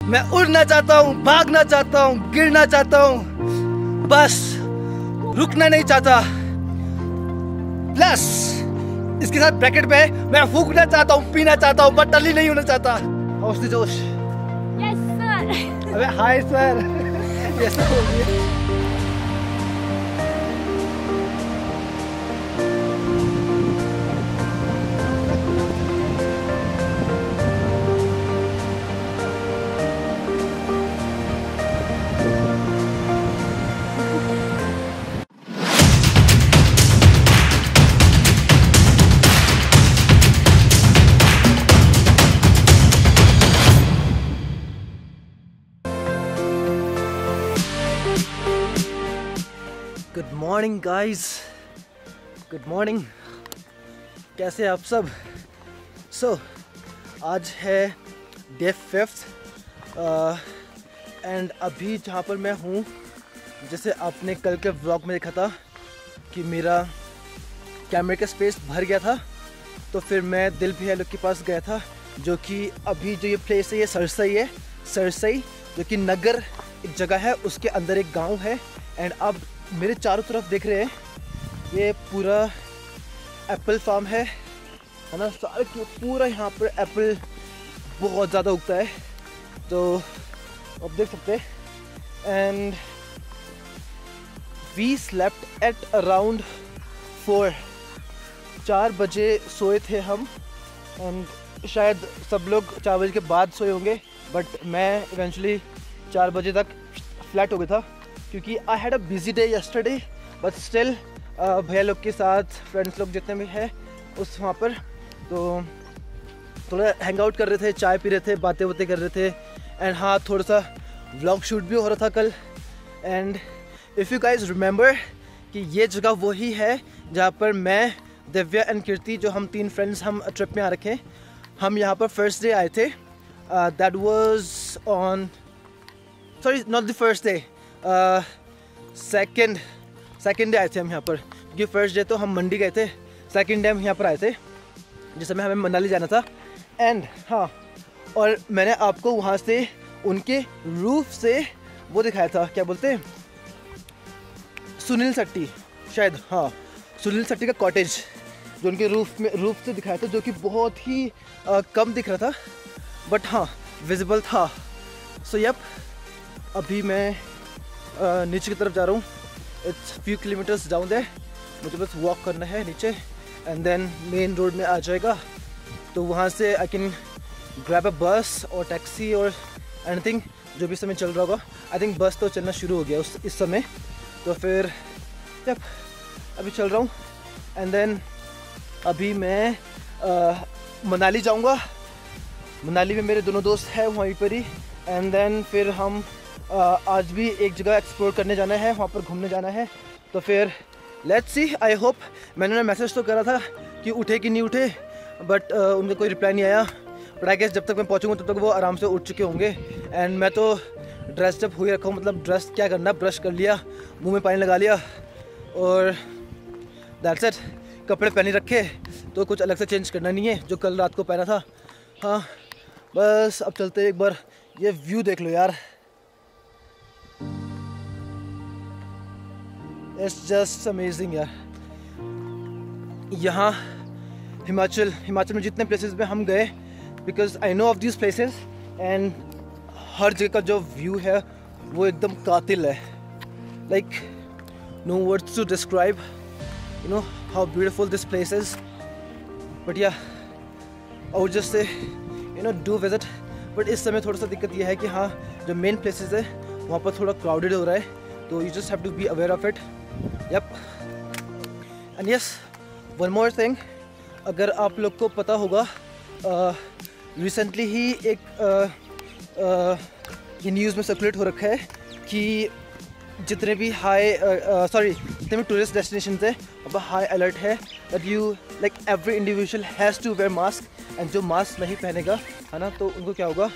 मैं उड़ना चाहता हूँ, भागना चाहता हूँ, गिरना चाहता हूँ, बस रुकना नहीं चाहता। प्लस इसके साथ ब्रैकेट पे मैं फूकना चाहता हूँ, पीना चाहता हूँ, बट टली नहीं होना चाहता। हौसले जोश। Yes sir. अबे hi sir. Yes sir. Good morning guys, good morning. कैसे हैं आप सब? आज है डे 5th एंड अभी जहाँ पर मैं हूँ, जैसे आपने कल के व्लॉग में देखा था कि मेरा कैमरे का स्पेस भर गया था, तो फिर मैं दिल भैया लोग के पास गया था, जो कि अभी जो ये प्लेस है ये सरसई जो कि नगर एक जगह है, उसके अंदर एक गांव है। एंड अब मेरे चारों तरफ देख रहे हैं, ये पूरा एप्पल फार्म है ना। सारे पूरा यहाँ पर एप्पल बहुत ज़्यादा उगता है, तो आप देख सकते हैं। And we slept at around 4 बजे सोए थे हम। एंड शायद सब लोग 4 बजे के बाद सोए होंगे, बट मैं इवेंचुअली 4 बजे तक फ्लैट हो गया था, क्योंकि I had a busy day yesterday. But still भैया लोग के साथ फ्रेंड्स लोग जितने भी हैं उस वहाँ पर, तो थोड़ा हैंग आउट कर रहे थे, चाय पी रहे थे, बातें कर रहे थे। एंड हाँ, थोड़ा सा व्लॉग शूट भी हो रहा था कल। And if you guys remember कि ये जगह वही है जहाँ पर मैं, दिव्या एंड कीर्ति, जो हम 3 फ्रेंड्स हम ट्रिप में आ रखे हैं। हम यहाँ पर फर्स्ट डे आए थे। That was on, sorry not the first day, second day आए थे हम यहाँ पर, क्योंकि फर्स्ट डे तो हम मंडी गए थे, सेकेंड डे हम यहाँ पर आए थे, जिस समय हमें मनाली जाना था। एंड हाँ, और मैंने आपको वहाँ से उनके रूफ से वो दिखाया था, क्या बोलते हैं, सुनील शेट्टी शायद, हाँ सुनील शेट्टी का कॉटेज, जो उनके रूफ से दिखाया था, जो कि बहुत ही कम दिख रहा था, बट हाँ विजिबल था। सो यप, अभी मैं नीचे की तरफ जा रहा हूँ। It's few kilometres down there, मुझे बस वॉक करना है नीचे, एंड देन मेन रोड में आ जाएगा। तो वहाँ से आई कैन ग्रैब अ बस और टैक्सी और एनीथिंग, जो भी समय चल रहा होगा। आई थिंक बस तो चलना शुरू हो गया इस समय, तो फिर जब अभी चल रहा हूँ। एंड देन अभी मैं मनाली जाऊँगा। मनाली में मेरे दोनों दोस्त हैं वहीं पर ही। एंड देन फिर हम आज भी एक जगह एक्सप्लोर करने जाना है, वहाँ पर घूमने जाना है। तो फिर लेट्स सी, आई होप। मैंने उन्हें मैसेज तो करा था कि उठे कि नहीं उठे, बट उनका कोई रिप्लाई नहीं आया। बट आई गेस जब तक मैं पहुँचूँगा तब तक वो आराम से उठ चुके होंगे। एंड मैं तो ड्रेस्ड अप हुए रखा हूँ, मतलब ड्रेस क्या करना, ब्रश कर लिया, मुँह में पानी लगा लिया और दैट्स इट। कपड़े पहने रखे, तो कुछ अलग से चेंज करना नहीं है, जो कल रात को पहना था। हाँ बस अब चलते, एक बार ये व्यू देख लो यार, इट्स जस्ट अमेजिंग यार। यहाँ हिमाचल में जितने प्लेसेस में हम गए, because I know of this places, and हर जगह का जो व्यू है वो एकदम कातिल है। Like no words to describe you know how beautiful this place is. But yeah I would just say you know do visit. But इस समय थोड़ा सा दिक्कत यह है कि हाँ, जो मेन प्लेसेस है वहाँ पर थोड़ा क्राउडेड हो रहा है, तो you just have to be aware of it. Yup, and yes, one more thing, अगर आप लोग को पता होगा, रिसेंटली ही एक ये न्यूज़ में सर्कुलेट हो रखा है कि जितने भी जितने भी टूरिस्ट डेस्टिनेशन है अब हाई अलर्ट है that you like every individual has to wear mask. And जो मास्क नहीं पहनेगा, है ना, तो उनको क्या होगा,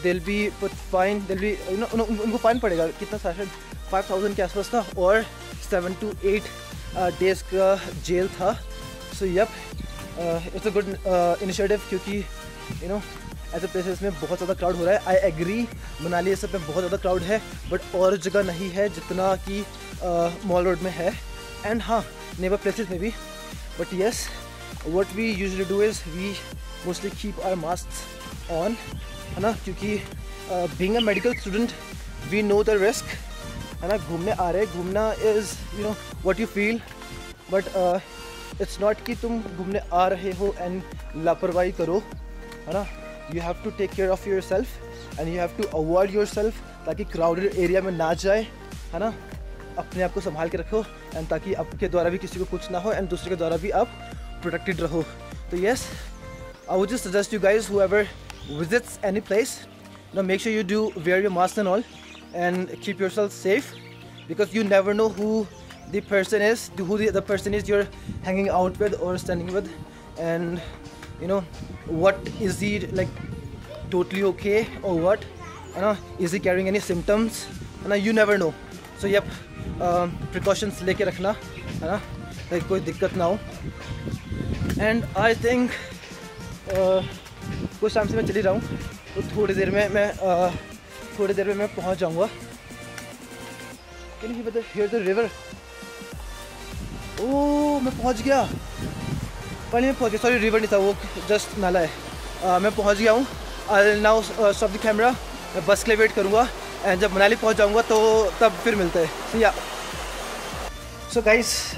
दिल भी फाइन, दिल भी उनको फाइन पड़ेगा। कितना, शायद 5000 के आसपास था, और 7 to 8 डेज़ का जेल था। So yup, it's a good initiative, क्योंकि ऐसे प्लेसेस में बहुत ज़्यादा क्राउड हो रहा है। आई एग्री, मनाली ये सब में बहुत ज़्यादा क्राउड है, बट और जगह नहीं है जितना कि मॉल रोड में है, एंड हाँ नेबर प्लेसेस में भी। But yes, what we usually do is we mostly keep our mask on, है ना, क्योंकि being a medical student we know the risk, है ना। घूमने आ रहे, घूमना is you know what you feel, but it's not कि तुम घूमने आ रहे हो एंड लापरवाही करो, है ना। You have to take care of yourself and you have to avoid yourself, ताकि क्राउडेड एरिया में ना जाए, है ना। अपने आप को संभाल के रखो, एंड ताकि आपके द्वारा भी किसी को कुछ ना हो एंड दूसरे के द्वारा भी आप प्रोटेक्टेड रहो। तो yes, I would just suggest you guys whoever visits any place, now make sure you do wear your mask and all and keep yourself safe, because you never know who the person is, who the other person is you're hanging out with or standing with, and you know what is he like, totally okay or what, you know, is he carrying any symptoms, you know, you never know. So yep, precautions लेके रखना, है ना, like कोई दिक्कत ना हो। And I think कुछ time से मैं चली रहा हूँ, तो थोड़ी देर में मैं पहुँच जाऊँगा। कैन यू बता हियर द रिवर? ओह मैं पहुँच गया, पहले मैं पहुँच गया, सॉरी रिवर नहीं था वो, जस्ट नाला है। मैं पहुँच गया हूँ। I now stop the camera, मैं बस के लिए वेट करूँगा, एंड जब मनाली पहुँच जाऊँगा तो तब फिर मिलते हैं। या सो गाइस,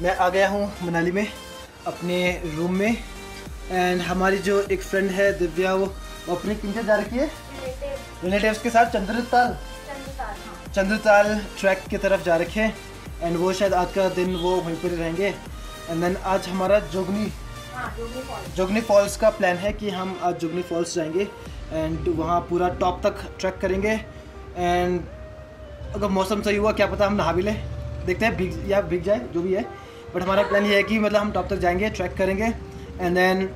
मैं आ गया हूँ मनाली में अपने रूम में, एंड हमारी जो एक फ्रेंड है दिव्या, वो अपने किंजर जा रखी है रिलेटिव्स के साथ चंद्रताल ट्रैक की तरफ जा रखे हैं, एंड वो शायद आज का दिन वो वहीं पर रहेंगे। एंड देन आज हमारा जोगनी फॉल्स का प्लान है कि हम आज जोगनी फॉल्स जाएंगे एंड वहाँ पूरा टॉप तक ट्रैक करेंगे, एंड अगर मौसम सही हुआ क्या पता हम नहा भी लें, देखते हैं भीग जाए जो भी है, बट हमारा प्लान ये है कि मतलब हम टॉप तक जाएंगे, ट्रैक करेंगे, एंड देन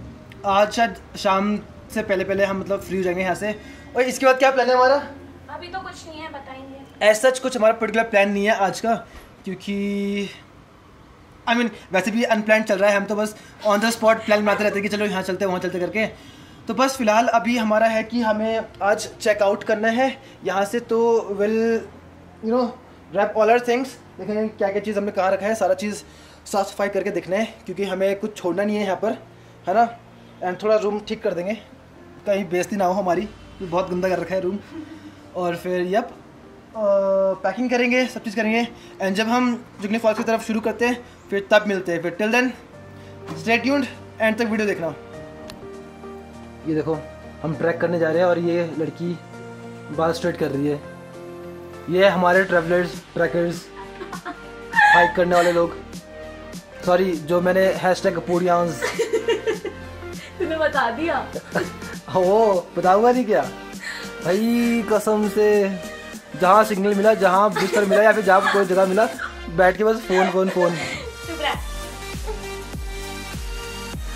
आज शायद शाम से पहले हम मतलब फ्री हो जाएंगे यहाँ से। और इसके बाद क्या प्लान है हमारा? अभी तो कुछ नहीं है, बताएंगे। ऐसा कुछ हमारा पर्टिकुलर प्लान नहीं है आज का, क्योंकि आई मीन वैसे भी अनप्लान चल रहा है, हम तो बस ऑन द स्पॉट प्लान बनाते रहते हैं कि चलो यहाँ चलते वहाँ चलते करके। तो बस फ़िलहाल अभी हमारा है कि हमें आज चेकआउट करना है यहाँ से, तो will you know wrap all our things, देखेंगे क्या क्या चीज़ हमने कहाँ रखा है, सारा चीज़ साफ़ सफाई करके देखना है, क्योंकि हमें कुछ छोड़ना नहीं है यहाँ पर, है ना। एंड थोड़ा रूम ठीक कर देंगे, कहीं बेइज्जती ना हो हमारी, क्योंकि बहुत गंदा कर रखा है रूम। और फिर यप पैकिंग करेंगे, सब चीज़ करेंगे, एंड जब हम जोगनी फॉल्स की तरफ शुरू करते हैं फिर तब मिलते हैं। फिर till then stay tuned, and तक वीडियो देखना। ये देखो हम ट्रैक करने जा रहे हैं और ये लड़की बाल स्ट्रेट कर रही है, ये हमारे ट्रैवलर्स, ट्रैकर्स, हाइक करने वाले लोग, सॉरी जो मैंने हैशटैग पूड़ियांस तूने बता दिया। वो बताऊंगा नहीं क्या भाई, कसम से जहाँ सिग्नल मिला, जहाँ बिस्तर मिला या फिर जहाँ कोई जगह मिला, बैठ के बस फोन।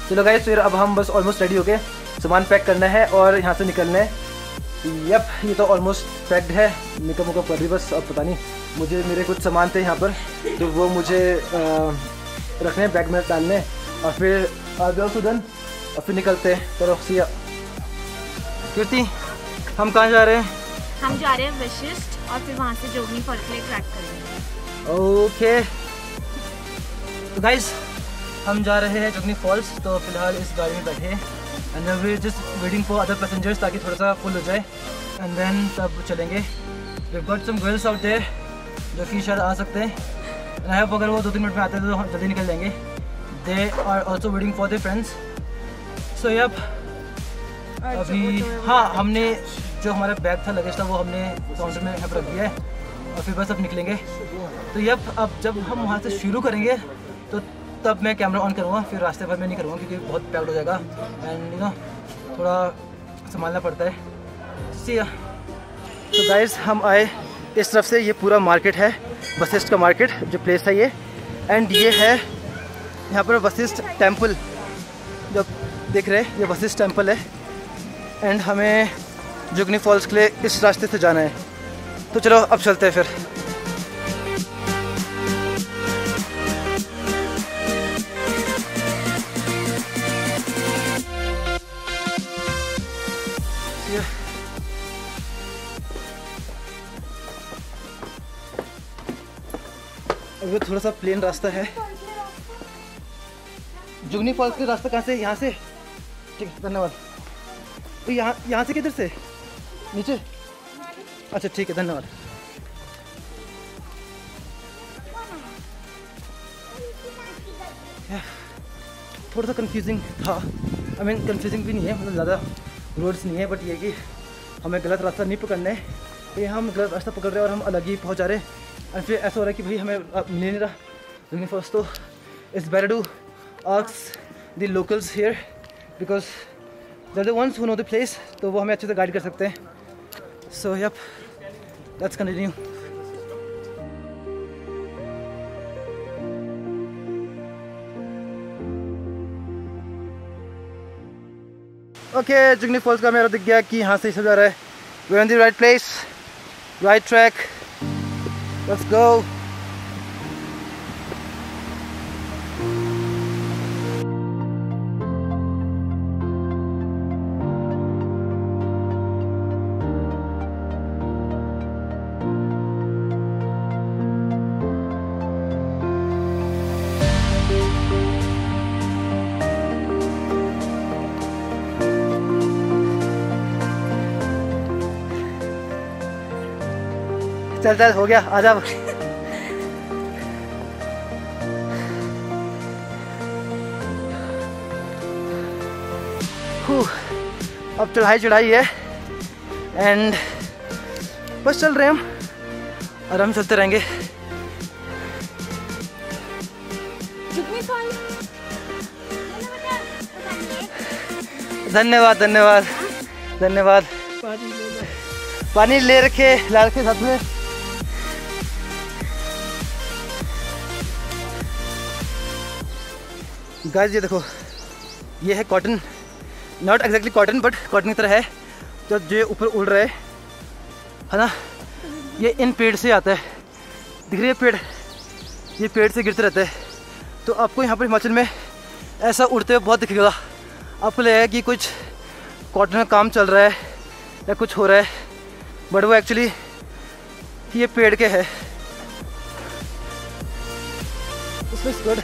चलो गाइस, फिर अब हम बस ऑलमोस्ट रेडी हो गए, सामान पैक करना है और यहाँ से निकलना है। यप, ये तो ऑलमोस्ट पैक्ड है, मेकअप कर रही बस। अब पता नहीं, मुझे मेरे कुछ सामान थे यहाँ पर, तो वो मुझे रखने बैग में डालने, और फिर सुदन और फिर निकलते हैं। चलो सिया। कीर्ति, हम कहाँ जा रहे हैं? हम जा रहे हैं वशिष्ठ, और फिर वहाँ से जोगनी फॉल के लिए ट्रैक करेंगे। ओके तो गाइस, हम जा रहे हैं जोगनी फॉल्स, तो फिलहाल इस गाड़ी में बैठे हैं, and we just waiting for other passengers, ताकि थोड़ा सा फुल हो जाए, एंड देन तब चलेंगे। We got some girls out there जो कि शायद आ सकते हैं, एंड आई होप अगर वो 2-3 मिनट में आते हैं तो हम जल्दी निकल जाएंगे। They are also waiting for their friends. So yup, अभी हाँ, हमने जो हमारा बैग था, लगेज था, वो हमने काउंटर में यहाँ पर रख दिया है, और फिर बस अब निकलेंगे। तो यप, अब जब हम वहाँ से शुरू करेंगे तो तब मैं कैमरा ऑन करूँगा, फिर रास्ते भर में नहीं करूँगा क्योंकि बहुत पैक्ड हो जाएगा, एंड यू नो थोड़ा संभालना पड़ता है। सी या तो गाइस, हम आए इस तरफ से, ये पूरा मार्केट है, वशिष्ठ का मार्केट जो प्लेस है ये, एंड ये है यहाँ पर वशिष्ठ टेम्पल, जो देख रहे हैं ये वशिष्ठ टेम्पल है, एंड हमें जोगनी फॉल्स के लिए इस रास्ते से जाना है। तो चलो अब चलते हैं फिर। अभी थोड़ा सा प्लेन रास्ता है। जुगनी फॉल्स का रास्ता कहाँ से? यहाँ से। ठीक है, धन्यवाद। तो यहाँ से किधर से? नीचे? अच्छा ठीक है, धन्यवाद। थोड़ा सा कंफ्यूजिंग था। आई मीन कंफ्यूजिंग भी नहीं है, मतलब ज़्यादा रोड्स नहीं है, बट ये कि हमें गलत रास्ता नहीं पकड़ना है। ये हम गलत रास्ता पकड़ रहे हैं और हम अलग ही पहुंच जा रहे हैं। और फिर ऐसा हो रहा है कि भाई हमें मिल नहीं रहा जुगनी फॉल्स। तो it's better to ask the locals here because they are the ones who know the place, तो वो हमें अच्छे से गाइड कर सकते हैं। So yup, let's continue. Okay, Jugni falls का मेरा दिख गया कि यहाँ से सब जा रहा है। We are in the right place, right track, let's go. चल चल, हो गया, आ जा। अब चढ़ाई है एंड बस चल रहे हैं हम, आराम चलते रहेंगे। धन्यवाद धन्यवाद धन्यवाद। पानी ले रखे लाल के साथ में। गाइस ये देखो, ये है cotton, not exactly cotton but cotton की तरह है, जो ये ऊपर उड़ रहा है ना। ये इन पेड़ से आता है, दिख रही है पेड़, ये पेड़ से गिरते रहते हैं। तो आपको यहाँ पर हिमाचल में ऐसा उड़ते हुए बहुत दिखेगा। आपको लगेगा कि कुछ कॉटन का काम चल रहा है या कुछ हो रहा है, बट वो एक्चुअली ये पेड़ के है। This good.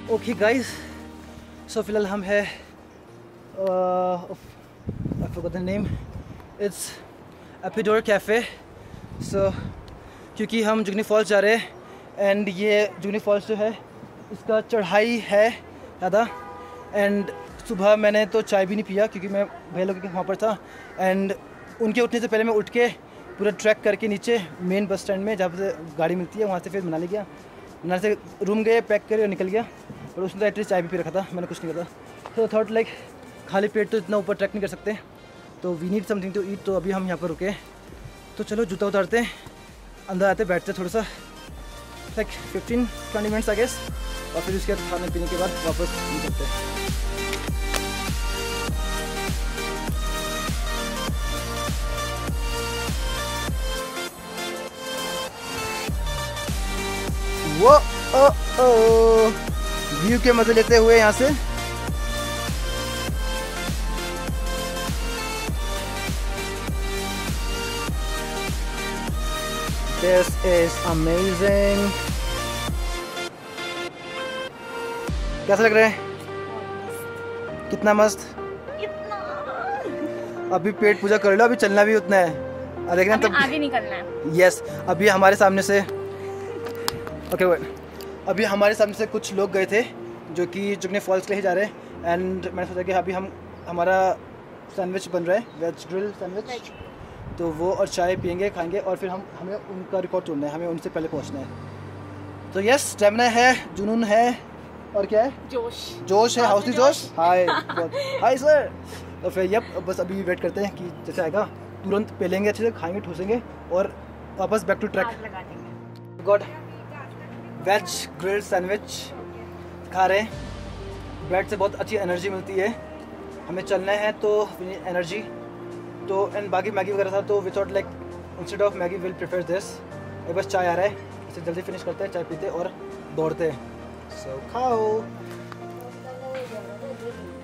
Okay guys, so फिलहाल हम है I forgot the name, it's Epidor cafe. So क्योंकि हम जुगनी फॉल्स जा रहे हैं एंड ये जुगनी फॉल्स जो है इसका चढ़ाई है ज़्यादा। एंड सुबह मैंने तो चाय भी नहीं पिया क्योंकि मैं भैया लोगों के वहाँ पर था, एंड उनके उठने से पहले मैं उठ के पूरा ट्रैक करके नीचे मेन बस स्टैंड में जहाँ से गाड़ी मिलती है वहाँ से फिर मनाली गया। मनाली से रूम गए, पैक करे और निकल गया। और उसने तो एटलीस्ट चाय भी पी रखा था, मैंने कुछ नहीं करा। तो थॉट लाइक खाली पेट तो इतना ऊपर ट्रैक नहीं कर सकते, तो we need something to eat. तो अभी हम यहाँ पर रुके, तो चलो जूता उतारते हैं, अंदर आते बैठते थोड़ा सा लाइक 15-20 मिनट्स आई गेस, और फिर उसके बाद खाने पीने के बाद वापस निकलते हैं। वो व्यू के मजे लेते हुए यहाँ से This is amazing। कैसा लग रहा है? कितना मस्त। अभी पेट पूजा कर लो, अभी चलना भी उतना है। देखना तब आगे निकलना है। यस, अभी हमारे सामने से अभी हमारे सामने से कुछ लोग गए थे जो कि जुगनी फॉल्स के लिए जा रहे हैं। एंड मैंने सोचा कि अभी हमारा सैंडविच बन रहा है, वेज ग्रिल सैंडविच, तो वो और चाय पियेंगे, खाएंगे, और फिर हमें उनका रिकॉर्ड तोड़ना है, हमें उनसे पहले पहुंचना है। तो यस, स्टेमिना है, जुनून है, और क्या है? जोश है, हाउसली जोश। हाय हाय सर। तो फिर यप, बस अभी वेट करते हैं कि जैसे आएगा तुरंत पेलेंगे, अच्छे से खाएंगे, ठूसेंगे और वापस back to track. God, veg grilled sandwich खा रहे हैं। ब्रेड से बहुत अच्छी एनर्जी मिलती है, हमें चलना है तो एनर्जी, तो एंड बाकी मैगी वगैरह था, तो we thought like instead of Maggi will prefer this. एक बस चाय आ रहा है, इसे जल्दी फिनिश करते हैं, चाय पीते और दौड़ते हैं। सो खाओ।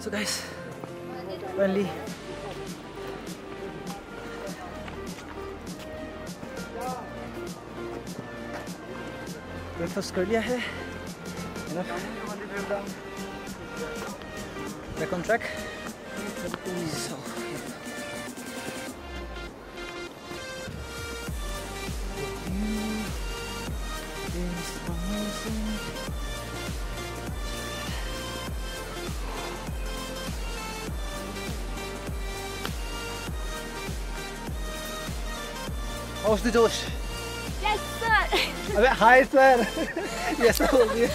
सो गाइस फाइनली ब्रेकफास्ट कर लिया है, back on track. So, how's the जोश? Yes sir. अबे हाय सर। यस बोल दिए।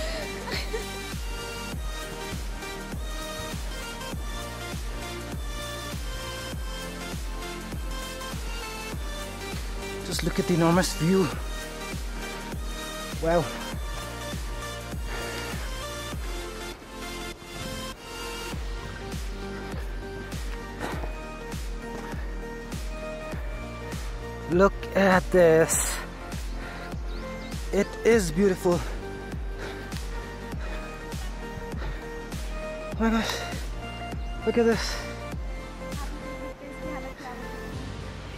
Just look at the enormous view. Wow. Look at this. It is beautiful. Oh my gosh. Look at this.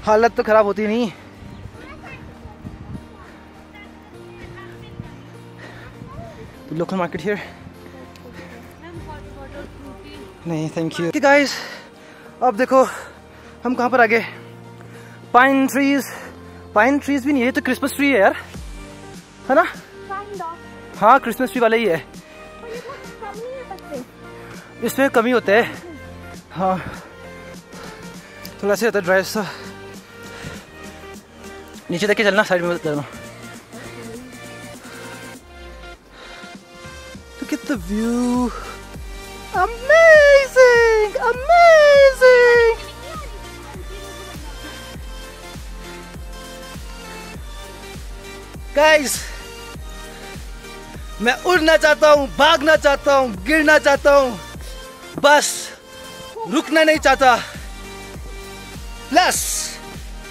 हालत तो खराब होती नहीं। The local market here. नहीं थैंक यू। गाइस अब देखो हम कहाँ पर आ गए। पाइन ट्रीज भी नहीं है, तो क्रिसमस ट्री है यार, है ना? हाँ क्रिसमस ट्री वाला ही है, इसमें कमी होता है। हाँ थोड़ा सा होता है ड्राई सा। नीचे देख के चलना, साइड में चलना। Look at the view. Amazing! Amazing! Guys, मैं उड़ना चाहता हूँ, भागना चाहता हूँ, गिरना चाहता हूँ, बस रुकना नहीं चाहता। प्लस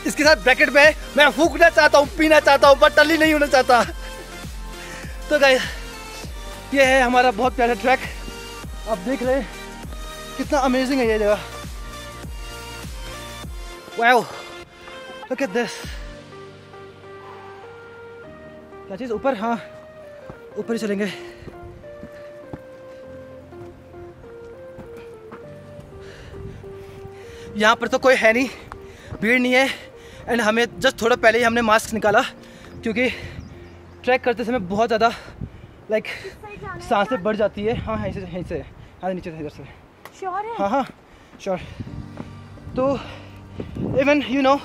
इसके साथ ब्रैकेट में मैं फूकना चाहता हूँ, पीना चाहता हूँ, बट टल्ली नहीं होना चाहता। तो गाइस ये है हमारा बहुत प्यारा ट्रैक। आप देख रहे हैं कितना अमेजिंग है ये जगह। Wow, look at this. क्या चीज़ ऊपर? हाँ ऊपर ही चलेंगे। यहाँ पर तो कोई है नहीं, भीड़ नहीं है। एंड हमें जस्ट थोड़ा पहले ही हमने मास्क निकाला, क्योंकि ट्रैक करते समय बहुत ज़्यादा लाइक सांसें बढ़ जाती है। हाँ यहीं से हाँ नीचे से, इधर से। श्योर है? हाँ श्योर। तो इवन यू नो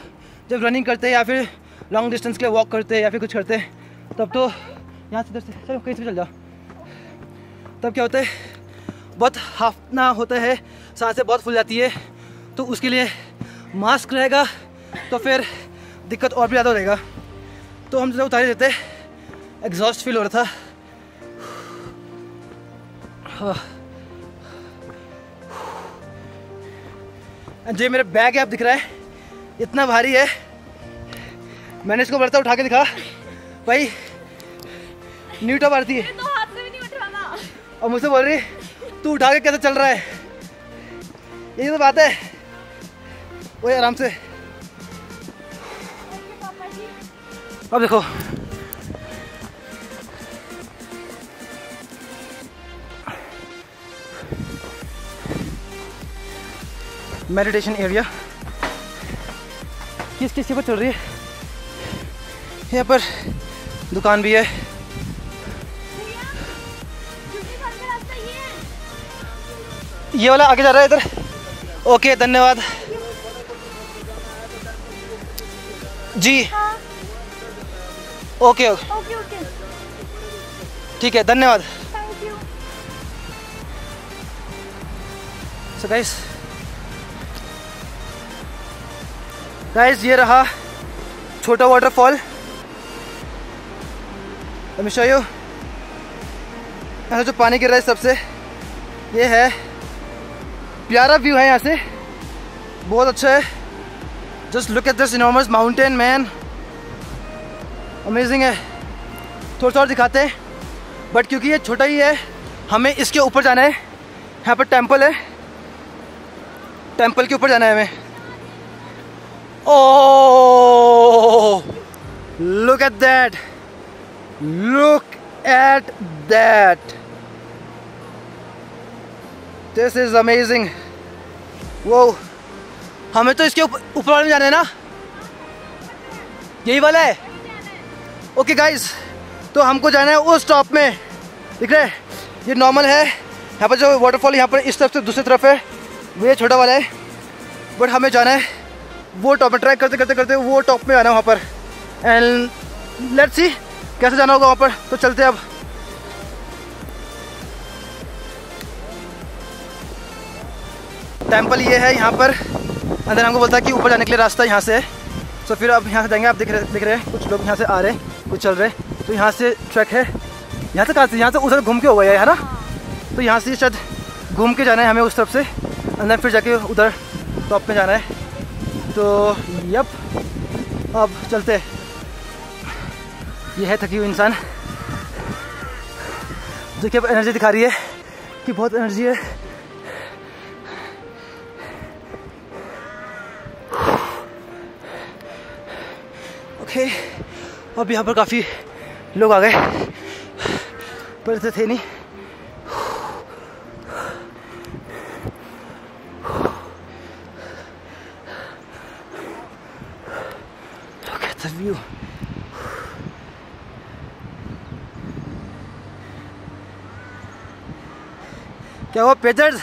जब रनिंग करते हैं या फिर लॉन्ग डिस्टेंस के लिए वॉक करते हैं या फिर कुछ करते हैं, तब तो यहाँ से इधर से चलो कहीं से भी चल जाओ, तब क्या होता है बहुत हाफना होता है, सांसें बहुत फूल जाती है। तो उसके लिए मास्क रहेगा तो फिर दिक्कत और भी ज़्यादा हो जाएगा। तो हम जब उतारे देते एग्जॉस्ट फील हो रहा था। जो मेरा बैग है आप दिख रहा है इतना भारी है, मैंने इसको बढ़ता उठा के दिखा भाई, न्यूटा मारती है। तो हाथ से भी नहीं उठाना। और मुझसे बोल रही तू उठा के कैसे चल रहा है, यही तो बात है। ओए आराम से। अब देखो मेडिटेशन एरिया किस पर चल रही है। यहाँ पर दुकान भी है। ये वाला आगे जा रहा है इधर। ओके धन्यवाद जी। ओके ओके ठीक है धन्यवाद। Thank you. सो गाइस ये रहा छोटा waterfall. Let me show you। यहाँ से जो पानी गिर रहा है सबसे, ये है प्यारा व्यू है यहाँ से, बहुत अच्छा है। Just look at this enormous mountain man, amazing है। थोड़ा और दिखाते हैं, बट क्योंकि ये छोटा ही है हमें इसके ऊपर जाना है। यहाँ पर टेंपल है, टेंपल के ऊपर जाना है हमें। Oh look at that, look at that, this is amazing. वो हमें तो इसके ऊपर वाले में जाना है ना, यही वाला है। ओके गाइस, तो हमको जाना है उस टॉप में, दिख रहा है ये नॉर्मल है। यहाँ पर जो वाटरफॉल यहाँ पर इस तरफ से दूसरी तरफ है, वो ये छोटा वाला है। बट हमें जाना है वो टॉप में, ट्रैक करते करते करते वो टॉप में आना है वहाँ पर। एंड लेट्स सी कैसे जाना होगा वहाँ पर। तो चलते अब। टेंपल ये है यहाँ पर, अंदर हमको बोलता है कि ऊपर जाने के लिए रास्ता यहाँ से है। तो फिर अब यहाँ से जाएंगे। आप दिख रहे हैं कुछ लोग यहाँ से आ रहे हैं, कुछ चल रहे हैं। तो यहाँ से ट्रैक है, यहाँ से कहाँ से, यहाँ से उधर घूम के होगा है ना। तो यहाँ से शायद घूम के जाना है हमें उस तरफ से, अंदर फिर जाके उधर टॉप में जाना है। तो यप, अब चलते। ये है थकी हुई इंसान, देखिए अब एनर्जी दिखा रही है कि बहुत एनर्जी है। ओके, अब यहाँ पर काफ़ी लोग आ गए, पर इतने थे नहीं। Look at the view. क्या हुआ pagers?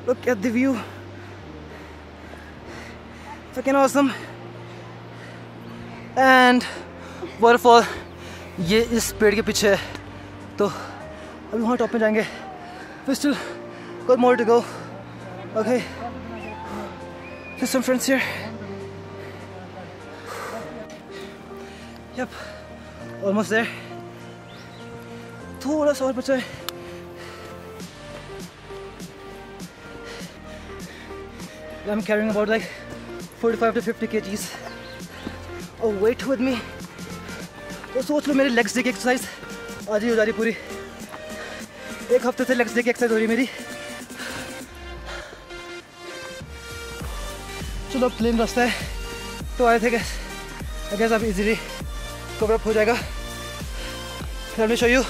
Look at the view. Fucking awesome. And waterfall ये इस पेड़ के पीछे है। तो अभी वहाँ टॉप में जाएंगे। We still got more to go. Okay. There's some friends here. Yep. Almost there. थोड़ा सा और बचा है। I'm carrying about like 45 to 50 kgs of weight with me. तो सोच लो मेरी लेग्स डे की एक्सरसाइज आज ही हो जा रही पूरी। एक हफ्ते से लेग्स डे की एक्सरसाइज हो रही मेरी। चलो प्लेन रास्ता है तो आए थे गैस अब इजीली कवर अप हो जाएगा। Let me show you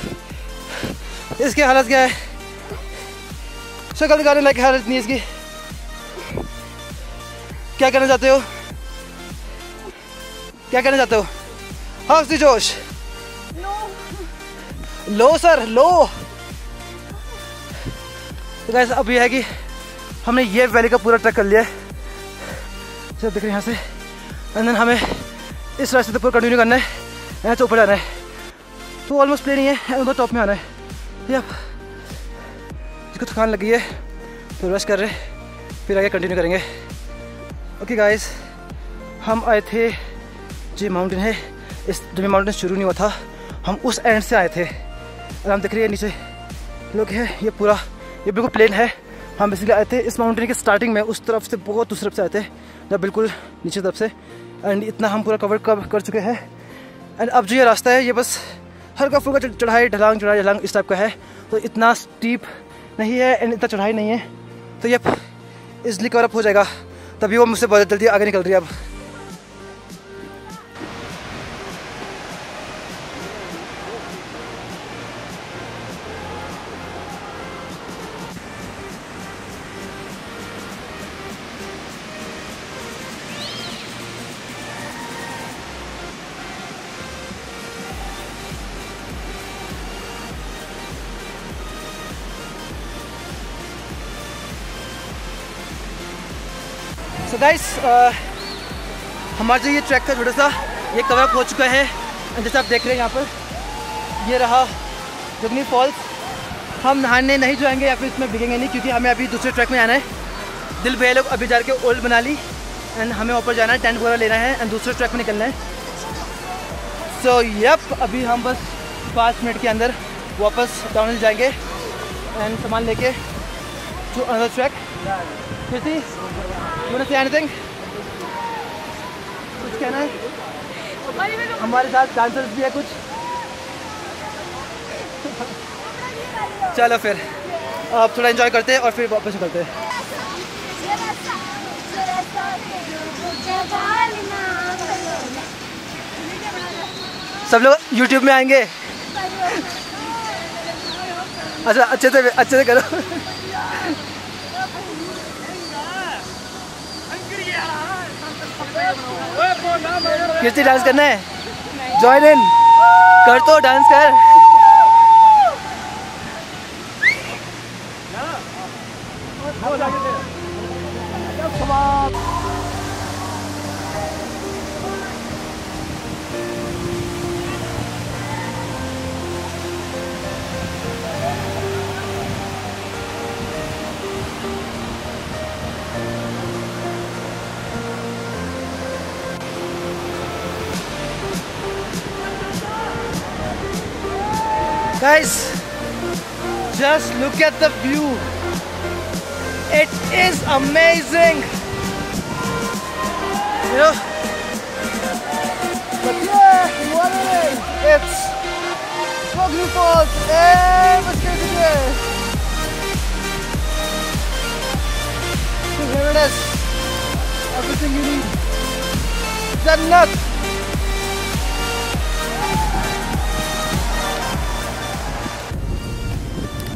इसकी हालत क्या है। शक्ल दिखाने लायक हालत नहीं इसकी। क्या करना चाहते हो, क्या करना चाहते हो? हाउस दी जोश, लो सर लो। तो गाइस अब ये है कि हमने ये वैली का पूरा ट्रैक कर लिया है, जब देख रहे हैं यहाँ से। एंड देन हमें इस रास्ते से पूरा कंटिन्यू करना है, यहाँ से ऊपर जाना है। तो ऑलमोस्ट प्लेन ही है, उधर टॉप में आना है। यप, जिसको थकान लगी है तो रश कर रहे, फिर आगे कंटिन्यू करेंगे। ओके गाइस, हम आए थे जी माउंटेन है, इस जब माउंटेन शुरू नहीं हुआ था हम उस एंड से आए थे। और हम देख रहे हैं नीचे लोग हैं, ये पूरा ये बिल्कुल प्लेन है। हम बेसिकली आए थे इस माउंटेन के स्टार्टिंग में, उस तरफ से बहुत उस तरफ से आए थे, जब बिल्कुल नीचे तरफ से। एंड इतना हम पूरा कवर कर चुके हैं। एंड अब जो ये रास्ता है ये बस हल्का फुल्का चढ़ाई ढलांग इस टाइप का है, तो इतना स्टीप नहीं है एंड इतना चढ़ाई नहीं है। तो ये इजली कवर अप हो जाएगा, तभी वो मुझसे बहुत जल्दी आगे निकल रही है अब। सो गाइस, हमारा जो ये ट्रैक था छोटा सा, ये कवर अप हो चुका है। जैसे आप देख रहे हैं यहाँ पर ये रहा जोगनी फॉल्स। हम नहाने नहीं जाएंगे या फिर इसमें भीगेंगे नहीं, क्योंकि हमें अभी दूसरे ट्रैक में आना है। दिल भैया लोग अभी जा के ओल्ड मनाली एंड हमें ऊपर जाना है, टेंट वगैरह लेना है एंड दूसरे ट्रैक में निकलना है। सो यप, अभी हम बस 5 मिनट के अंदर वापस डाउन हिल जाएंगे एंड सामान लेके to another track. Kirti, you want to say anything? कुछ कहना है? हमारे साथ डांसर्स भी है कुछ. चलो फिर अब थोड़ा एंजॉय करते हैं और फिर वापस करते हैं. सब लोग YouTube में आएंगे. अच्छा अच्छे से करो. किससे डांस करना है? जॉइन इन कर तो डांस कर. Guys, just look at the view. It is amazing. You know, but yeah, what it is, it's Jogni Falls. Hey, what's going on here? So here it is. Everything you need. Jannat.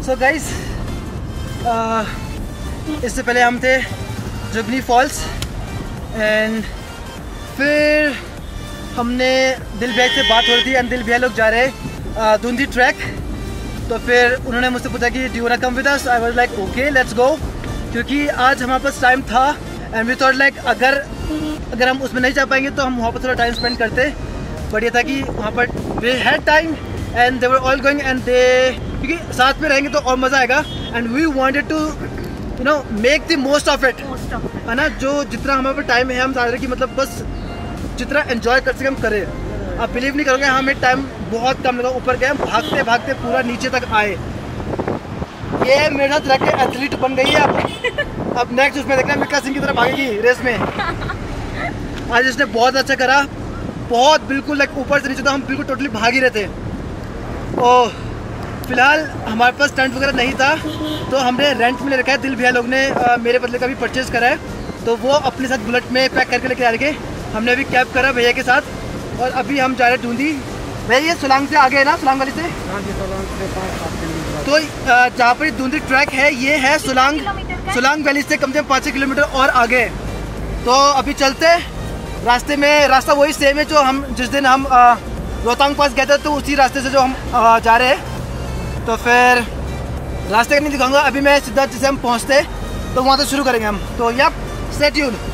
So guys, इससे पहले हम थे जोगनी false and फिर हमने दिल भैया से बात हो रही थी एंड दिल भैया लोग जा रहे हैं धुंधी ट्रैक. तो फिर उन्होंने मुझसे पूछा कि do you want to come with us. I was like okay let's go, क्योंकि आज हमारे पास टाइम था एंड वी थॉट लाइक अगर हम उसमें नहीं जा पाएंगे तो हम वहाँ पर थोड़ा टाइम स्पेंड करते. बट ये था कि वहाँ पर we had time and they were all going and they, क्योंकि साथ में रहेंगे तो और मज़ा आएगा and we wanted to you know make the most of it, है ना. जो जितना हमारे पास टाइम है हम चाह रहे कि मतलब बस जितना एंजॉय कर सके हम करें. आप बिलीव नहीं करोगे, हमें टाइम बहुत कम लगा. ऊपर गए हम भागते भागते पूरा नीचे तक आए. ये मेरे साथ रख के एथलीट बन गई है अब नेक्स्ट उसमें देखना मिल्खा सिंह की तरह भागेगी रेस में. आज इसने बहुत अच्छा करा, बहुत बिल्कुल लाइक ऊपर से नीचे तो हम बिल्कुल टोटली भाग ही रहे थे. ओह फिलहाल हमारे पास टेंट वगैरह नहीं था तो हमने रेंट में ले रखा है. दिल भैया लोग ने मेरे बदले का भी परचेज़ करा है, तो वो अपने साथ बुलेट में पैक करके लेके आ रहे. हमने अभी कैब करा भैया के साथ और अभी हम जा रहे हैं ढूंढी. भैया ये सुलांग से आगे है ना, सुलांग वाली से? तो जहाँ पर धुंधी ट्रैक है ये है सुलांग वैली से कम से कम 5 किलोमीटर और आगे. तो अभी चलते रास्ते में, रास्ता वही सेम है जो हम जिस दिन हम रोहतांग पास गए थे तो उसी रास्ते से जो हम जा रहे हैं. तो फिर रास्ते का नहीं दिखाऊंगा, अभी मैं सीधा जैसे हम पहुँचते तो वहाँ से शुरू करेंगे हम. तो यप, स्टे ट्यून्ड.